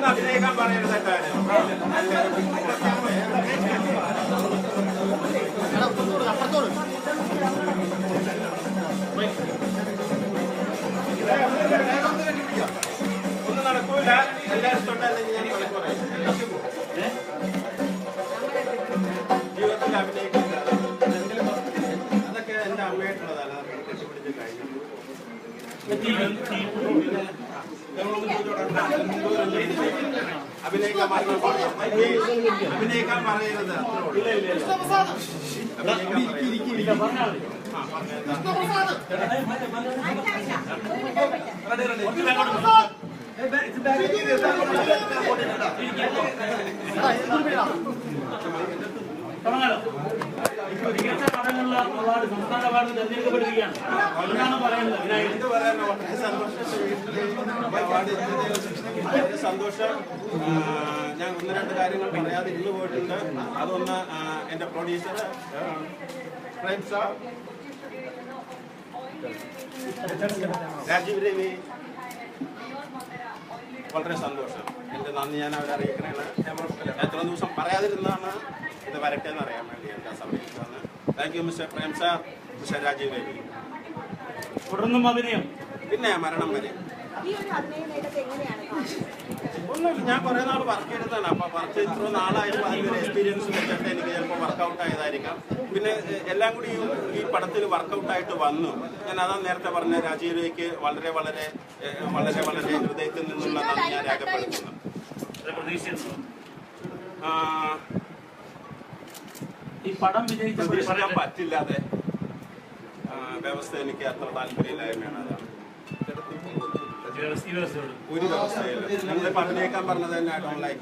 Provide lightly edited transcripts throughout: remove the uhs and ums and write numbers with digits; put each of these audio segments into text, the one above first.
അഭിനയിക്കാൻ പറയുന്നത് ഒന്നും നടക്കൂല. എല്ലാവരും തൊട്ടല്ലെങ്കിൽ ഞാൻ കണക്ക് പറയും. ജീവിതത്തിൽ അഭിനയിക്കില്ല. അതൊക്കെ എന്റെ അമ്മയായിട്ടുള്ളതാണ്. കെട്ടിപ്പിടിച്ച് കഴിഞ്ഞു അഭിനയിക്കാൻ പറയരുത്. സംസ്ഥാന അവാർഡ് തെരഞ്ഞെടുക്കപ്പെട്ടിരിക്കുകയാണ്. സന്തോഷം. ഞാൻ ഒന്ന് രണ്ട് കാര്യങ്ങൾ പറയാതെ ഇരുന്ന് പോയിട്ടുണ്ട്. അതൊന്ന് എന്റെ പ്രൊഡ്യൂസർ പ്രേം സാർ, രാജീവ് രവി, വളരെ സന്തോഷം. എന്റെ നന്ദി ഞാൻ അവരെ അറിയിക്കണേണ്. എത്ര ദിവസം പറയാതിരുന്നാണ് ഇത് വരട്ടെ എന്ന് അറിയാൻ വേണ്ടി എന്റെ സമയത്ത് വന്ന്. Thank you mister Prem sir, mister Rajeev Ravi. തുടർന്നും അഭിനയം പിന്നെ മരണം വരെ ഒന്നുമില്ല. ഞാൻ കുറെ നാൾ വർക്ക് ചെയ്തതാണ്. അപ്പൊ വർക്ക് ഇത്ര നാളായപ്പോൾ അതിൻ്റെ ഒരു എക്സ്പീരിയൻസ് വെച്ചിട്ട് എനിക്ക് ചിലപ്പോൾ വർക്കൗട്ട് ആയതായിരിക്കാം. പിന്നെ എല്ലാം കൂടി ഈ പടത്തിൽ വർക്കൗട്ടായിട്ട് വന്നു. ഞാൻ അതാ നേരത്തെ പറഞ്ഞ രാജീവ് രവിക്ക് വളരെ വളരെ വളരെ വളരെ ഹൃദയത്തിൽ നിന്നുള്ള നന്ദി ഞാൻ രേഖപ്പെടുത്തുന്നു. ഈ പടം വിജയിക്കാൻ പറ്റില്ലാതെ വ്യവസ്ഥ എനിക്ക് അത്ര താല്പര്യമില്ലായ്മയാണ്. അതാണ് ഒരു വ്യവസ്ഥയില്ല. നിങ്ങളിപ്പോൾ അഭിനയിക്കാൻ പറഞ്ഞത് തന്നെ ഐ ഡോണ്ട് ലൈക്ക്.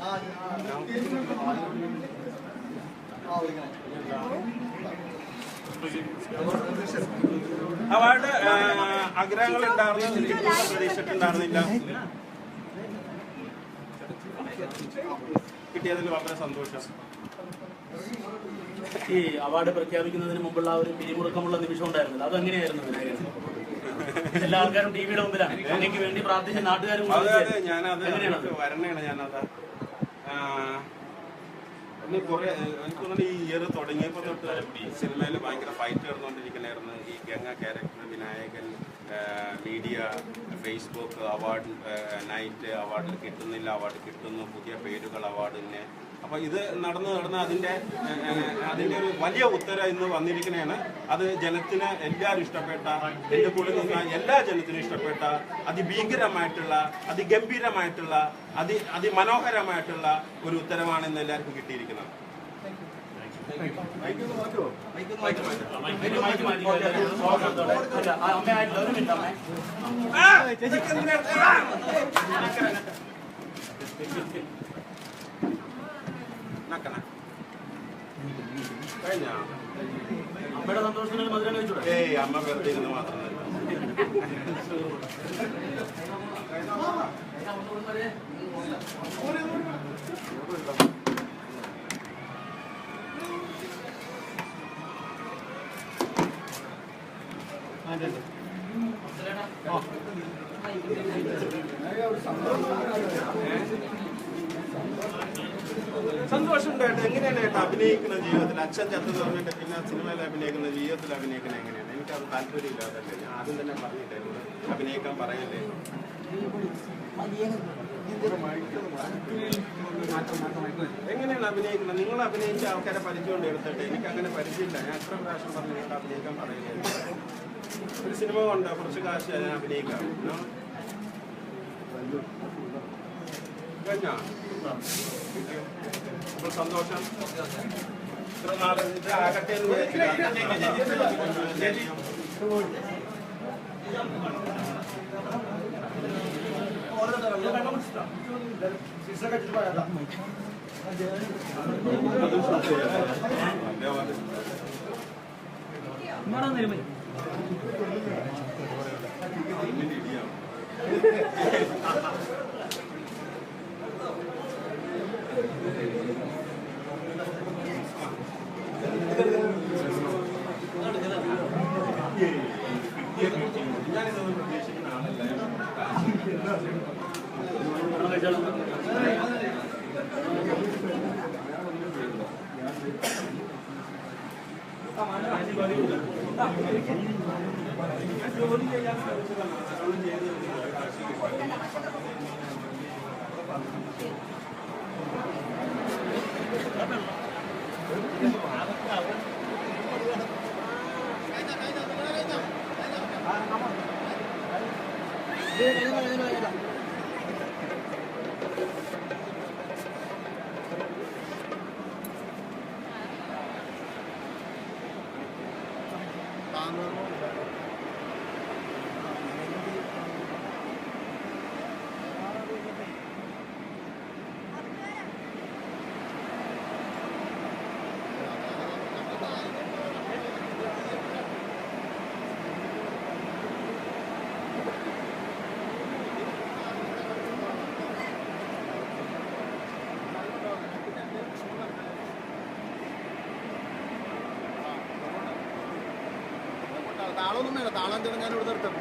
അവാർഡ് ആഗ്രഹങ്ങൾ ഉണ്ടായിരുന്നു, പ്രതീക്ഷിച്ചിട്ടുണ്ടായിരുന്നില്ല. കിട്ടിയതിൽ വളരെ സന്തോഷം. ഈ അവാർഡ് പ്രഖ്യാപിക്കുന്നതിന് മുമ്പുള്ള ഒരു പിരിമുറുക്കമുള്ള നിമിഷം ഉണ്ടായിരുന്നില്ല, അതെങ്ങനെയായിരുന്നു? എല്ലാ ആൾക്കാരും ടിവിയുടെ മുമ്പിലാണ്, എനിക്ക് വേണ്ടി പ്രാർത്ഥിച്ച നാട്ടുകാരും. ഞാനത് വരണേണ്. ഞാനത് കുറെ എനിക്ക് തോന്നുന്നു ഈ ഇയർ തുടങ്ങിയപ്പോൾ തൊട്ട് സിനിമയിൽ ഭയങ്കര ഫൈറ്റ് നടന്നുകൊണ്ടിരിക്കണായിരുന്നു. ഈ Ganga character, Vinayakan, media, Facebook, award night, award കിട്ടുന്നില്ല, അവാർഡ് കിട്ടുന്നു, പുതിയ പേരുകൾ അവാർഡിന്. അപ്പൊ ഇത് നടന്ന് അതിന്റെ ഒരു വലിയ ഉത്തരം ഇന്ന് വന്നിരിക്കുന്നതാണ്. അത് ജനത്തിന് എല്ലാവരും ഇഷ്ടപ്പെട്ട, എന്റെ കൂടെ നിന്ന എല്ലാ ജനത്തിനും ഇഷ്ടപ്പെട്ട, അതിഭീകരമായിട്ടുള്ള, അതിഗംഭീരമായിട്ടുള്ള, അതിമനോഹരമായിട്ടുള്ള ഒരു ഉത്തരമാണ് ഇന്ന് എല്ലാവർക്കും കിട്ടിയിരിക്കുന്നത്. അമ്മയുടെ സന്തോഷത്തിന് മധുരം കഴിച്ചു. ഏയ് അമ്മ വെറുതെ ഇരുന്ന് മാത്രമല്ല. സന്തോഷമുണ്ടായിട്ട് എങ്ങനെയാണ് ഏട്ടാ അഭിനയിക്കുന്ന ജീവിതത്തിൽ? അച്ഛൻ ചത്തെന്ന് പറഞ്ഞിട്ട് പിന്നെ സിനിമയിൽ അഭിനയിക്കുന്ന, ജീവിതത്തിൽ അഭിനയിക്കുന്നത് എങ്ങനെയാണ്? എനിക്കത് താല്പര്യമില്ലാതല്ലേ. ഞാൻ ആദ്യം തന്നെ പറഞ്ഞിട്ടായിരുന്നു അഭിനയിക്കാൻ പറയല്ലേ. എങ്ങനെയാണ് അഭിനയിക്കുന്നത്? നിങ്ങൾ അഭിനയിച്ച ആൾക്കാരെ പരിചയം എടുത്തിട്ട് എനിക്ക് അങ്ങനെ പരിചയമില്ല. ഞാൻ എത്ര പ്രാവശ്യം പറഞ്ഞു കേട്ടോ അഭിനയിക്കാൻ പറയില്ലേ. ഒരു സിനിമ കൊണ്ട് കുറച്ച് കാശ് ഞാൻ അഭിനയിക്കാം. കഴിഞ്ഞോ? അപ്പോൾ സന്തോഷം. ഇത്ര നാളെ ഇത് ആകട്ടെ എന്ന് വിചാരിച്ചു. ഞാനിതൊന്നും പ്രതീക്ഷിക്കുന്ന ആളല്ല. ജോലി ചെയ്യാൻ ശ്രമിച്ചതാണ്. അതുകൊണ്ട് ചെയ്ത് താളൊന്നും വേണം, താളം തുടങ്ങാൻ ഇവിടെ നിർത്തും.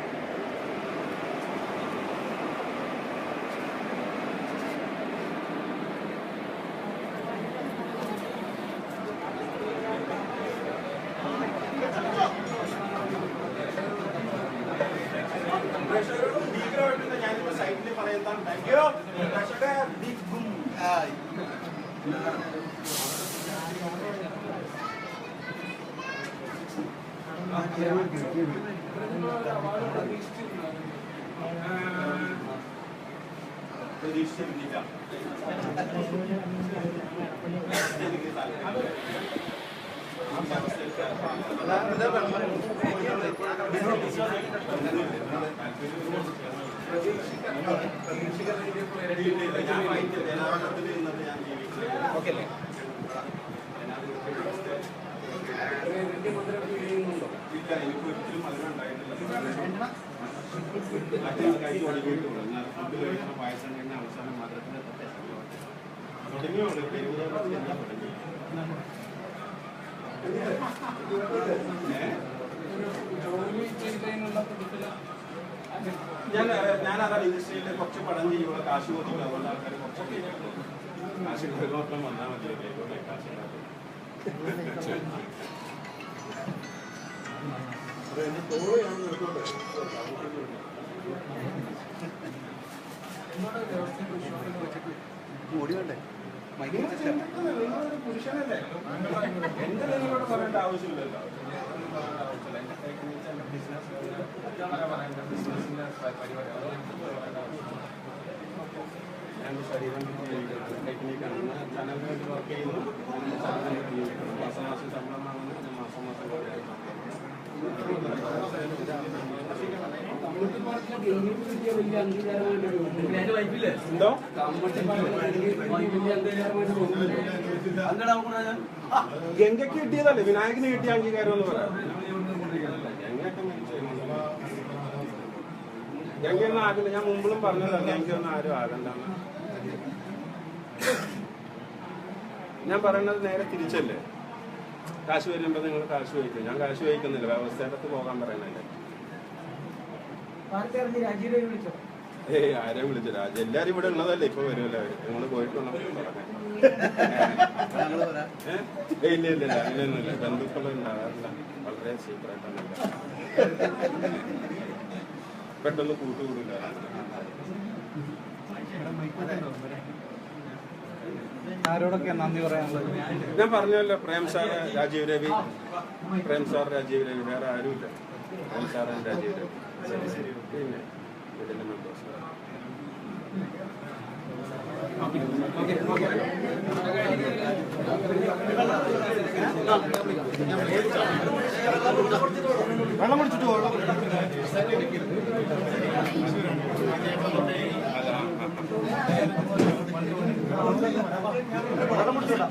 ഞാനിപ്പോ സൈറ്റിൽ പറയുന്നതാണ്. പ്രതീക്ഷിച്ചിരുന്നില്ല. ഞാൻ വായിച്ച ജനാവരണത്തിൽ നിന്നത് ഞാൻ ജീവിക്കുന്നത്. ഓക്കെ അല്ലേ? ഇല്ല, എനിക്ക് ഒരിക്കലും അതിനുണ്ടായിട്ടില്ല. കൈ ഒടുങ്ങിയിട്ടുള്ളൂ. എന്നാൽ ഫുഡ് കഴിക്കുന്ന പായസം കഴിഞ്ഞ അവസാനം മധുരത്തിന് തുടങ്ങിയുള്ളൂ. പെരുമുതൽ തുടങ്ങി. ഞാനതാണ് ഇൻഡസ്ട്രിയിൽ കുറച്ച് പടം ചെയ്യുമ്പോൾ കാശ് കൊടുക്കും. അതുകൊണ്ട് ആൾക്കാർ കുറച്ചൊക്കെ കാശ് കൊടുക്കാൻ വന്നാൽ മതി. കാശ് പുരുഷനല്ലേ? എന്റെ നിങ്ങളോട് പറയേണ്ട ആവശ്യമില്ലല്ലോ. ബിസിനസിന്റെ പരിപാടി ഞാൻ ശരീരം ടെക്നിക്കാണ്. ചാനലിന് വേണ്ടി വർക്ക് ചെയ്യുന്നു. മാസം മാസം ശമ്പളം വാങ്ങുന്നു. ഞാൻ മാസം മാസം എന്തോ ഗംഗയ്ക്ക് കിട്ടിയതല്ലേ വിനായകന് കിട്ടിയ അംഗീകാരം എന്ന് പറയാം. ഗംഗയൊന്നും ആകില്ല. ഞാൻ മുമ്പിലും പറഞ്ഞതല്ല ഗംഗയൊന്നും ആരും ആകണ്ടെന്ന്. ഞാൻ പറയുന്നത് നേരെ തിരിച്ചല്ലേ. കാശ് വരുമ്പോൾ നിങ്ങൾ കാശ് വഹിക്കും. ഞാൻ കാശ് വഹിക്കുന്നില്ല. വ്യവസ്ഥയുടെ പോകാൻ പറയണല്ലേ. ആരെയും വിളിച്ചു രാജ എല്ലാരും ഇവിടെ ഉള്ളതല്ലേ. ഇപ്പൊ വരുമല്ലോ അവര്. നിങ്ങൾ പോയിട്ടുള്ള ഇല്ല ഇല്ല ഇല്ല അങ്ങനെയൊന്നുമില്ല. ബന്ധുക്കളും ഉണ്ടാകാറില്ല. വളരെ സീക്രട്ടാണ്. പെട്ടെന്ന് കൂട്ടുകൂടില്ല. ആരോടൊക്കെ നന്ദി പറയാനുള്ളത്? ഞാൻ പറഞ്ഞല്ലോ, പ്രേം സാർ, രാജീവ് രവി. പ്രേം സാർ, രാജീവ് രവി, വേറെ ആരുമില്ല. പ്രേം സാറും രാജീവ് രവി. പിന്നെ ഇതിന്റെ മെമ്പേഴ്സ്. വെള്ളം കുടിച്ചിട്ട് വെള്ളം കുടിച്ചിട്ടാ